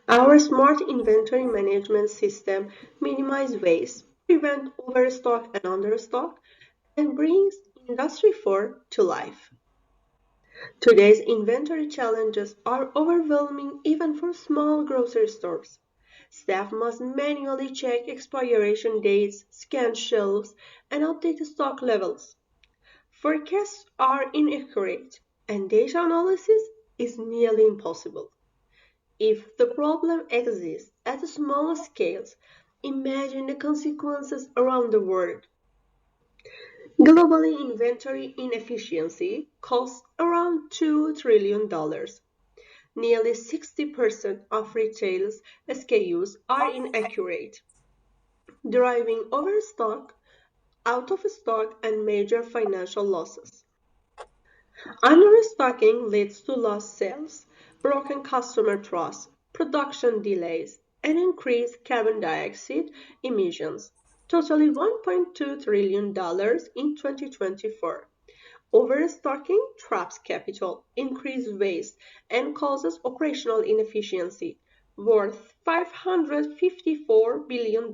Our smart inventory management system minimizes waste, prevents overstock and understock, and brings Industry 4 to life. Today's inventory challenges are overwhelming even for small grocery stores. Staff must manually check expiration dates, scan shelves, and update stock levels. Forecasts are inaccurate, and data analysis is nearly impossible. If the problem exists at small scales, imagine the consequences around the world. Globally, inventory inefficiency costs around $2 trillion. Nearly 60% of retail's SKUs are inaccurate, driving overstock, out of stock, and major financial losses. Understocking leads to lost sales, broken customer trust, production delays, and increased carbon dioxide emissions, totaling $1.2 trillion in 2024. Overstocking traps capital, increases waste, and causes operational inefficiency, worth $554 billion.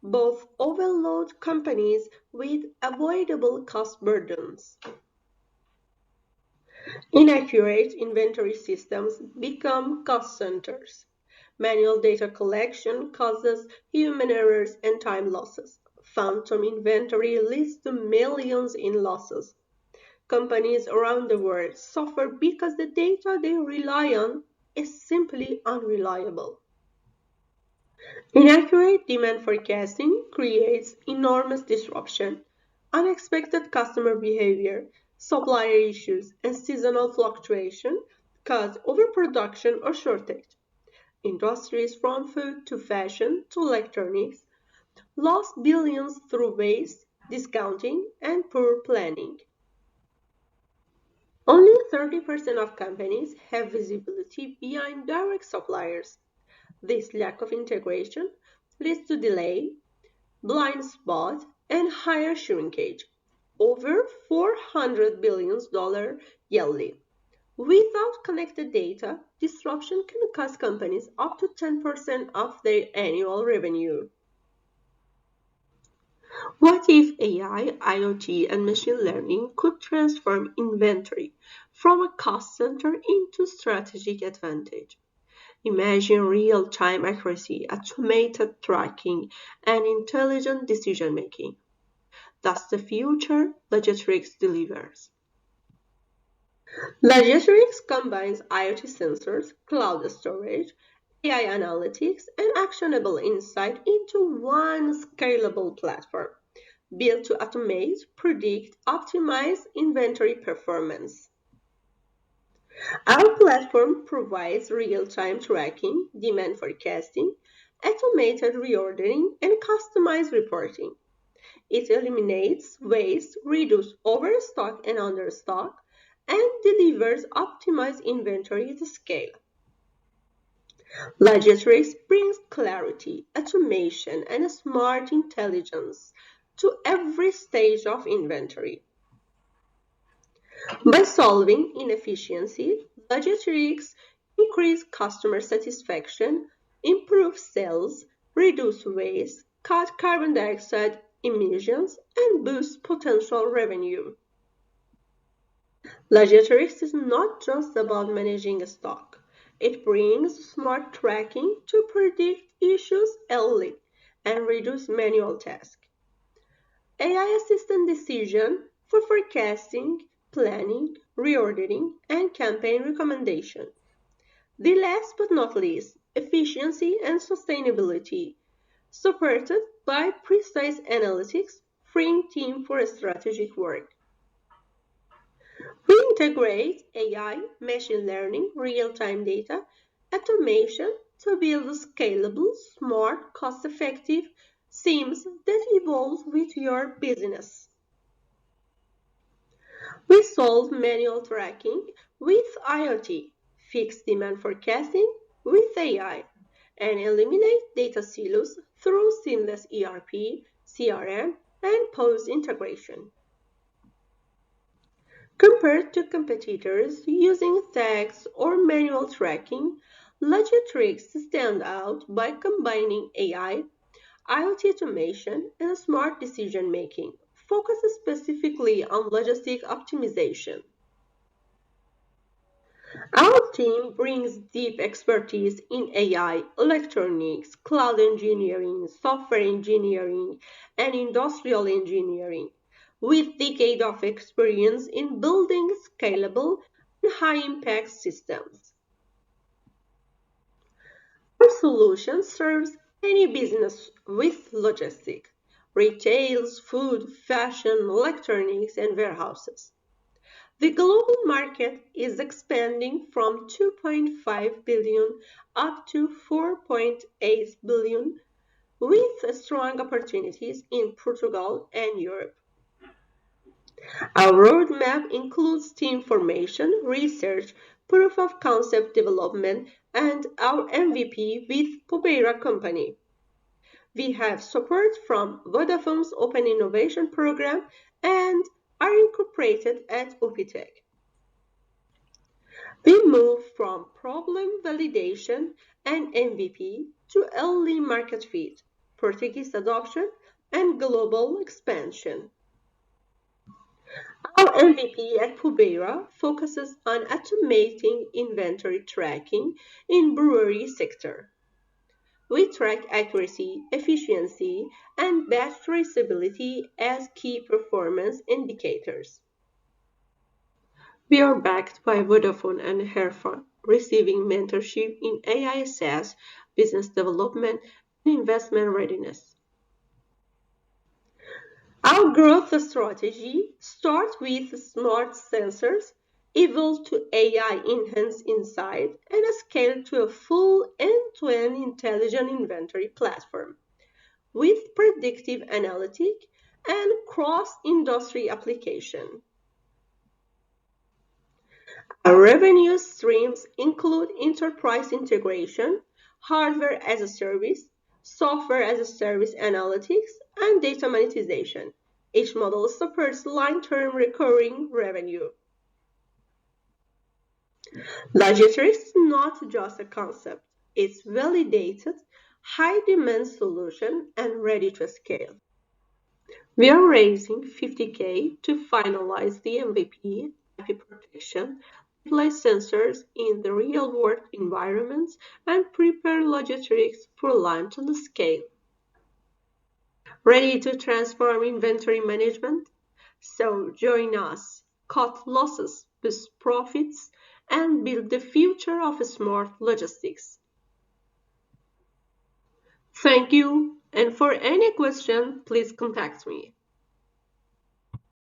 Both overload companies with avoidable cost burdens. Inaccurate inventory systems become cost centers. Manual data collection causes human errors and time losses. Phantom inventory leads to millions in losses. Companies around the world suffer because the data they rely on is simply unreliable. Inaccurate demand forecasting creates enormous disruption. Unexpected customer behavior, supplier issues, and seasonal fluctuation cause overproduction or shortage. Industries from food to fashion to electronics lost billions through waste, discounting, and poor planning. Only 30% of companies have visibility behind direct suppliers. This lack of integration leads to delay, blind spot, and higher shrinkage, over $400 billion yearly. Without connected data, disruption can cost companies up to 10% of their annual revenue. What if AI, IoT, and machine learning could transform inventory from a cost center into strategic advantage? Imagine real-time accuracy, automated tracking, and intelligent decision-making. That's the future Logitrix delivers. Logitrix combines IoT sensors, cloud storage, AI analytics, and actionable insight into one scalable platform built to automate, predict, optimize inventory performance. Our platform provides real-time tracking, demand forecasting, automated reordering, and customized reporting. It eliminates waste, reduces overstock and understock, and delivers optimized inventory at scale. Logitrix brings clarity, automation, and smart intelligence to every stage of inventory. By solving inefficiency, Logitrix increase customer satisfaction, improve sales, reduce waste, cut carbon dioxide emissions, and boost potential revenue. Logitrix is not just about managing stock. It brings smart tracking to predict issues early and reduce manual tasks. AI assistant decision for forecasting, planning, reordering, and campaign recommendation. The last but not least, efficiency and sustainability, supported by precise analytics, freeing team for strategic work. We integrate AI, machine learning, real-time data, automation to build scalable, smart, cost-effective SIEMs that evolve with your business. We solve manual tracking with IoT, fix demand forecasting with AI, and eliminate data silos through seamless ERP, CRM, and post integration. Compared to competitors using tags or manual tracking, Logitrix stand out by combining AI, IoT automation, and smart decision making, focused specifically on logistic optimization. Our team brings deep expertise in AI, electronics, cloud engineering, software engineering, and industrial engineering, with decades of experience in building scalable and high-impact systems. Our solution serves any business with logistics, retails, food, fashion, electronics, and warehouses. The global market is expanding from 2.5 billion up to 4.8 billion, with strong opportunities in Portugal and Europe. Our roadmap includes team formation, research, proof of concept development, and our MVP with Pobeira Company. We have support from Vodafone's Open Innovation Program and are incorporated at Opitec. We move from problem validation and MVP to early market fit, Portuguese adoption, and global expansion. Our MVP at Pubeira focuses on automating inventory tracking in brewery sector. We track accuracy, efficiency, and batch traceability as key performance indicators. We are backed by Vodafone and Herfa, receiving mentorship in AI SaaS, business development, and investment readiness. Our growth strategy starts with smart sensors, evolve to AI-enhanced insight, and scale to a full end-to-end intelligent inventory platform with predictive analytic and cross-industry application. Our revenue streams include enterprise integration, hardware as a service, software as a service analytics, and data monetization. Each model supports long-term recurring revenue. Logitrix is not just a concept, it's validated, high-demand solution and ready to scale. We are raising 50K to finalize the MVP, IP protection, place sensors in the real-world environments, and prepare Logitrix for launch on the scale. Ready to transform inventory management? So join us, cut losses, boost profits, and build the future of smart logistics. Thank you, and for any question, please contact me.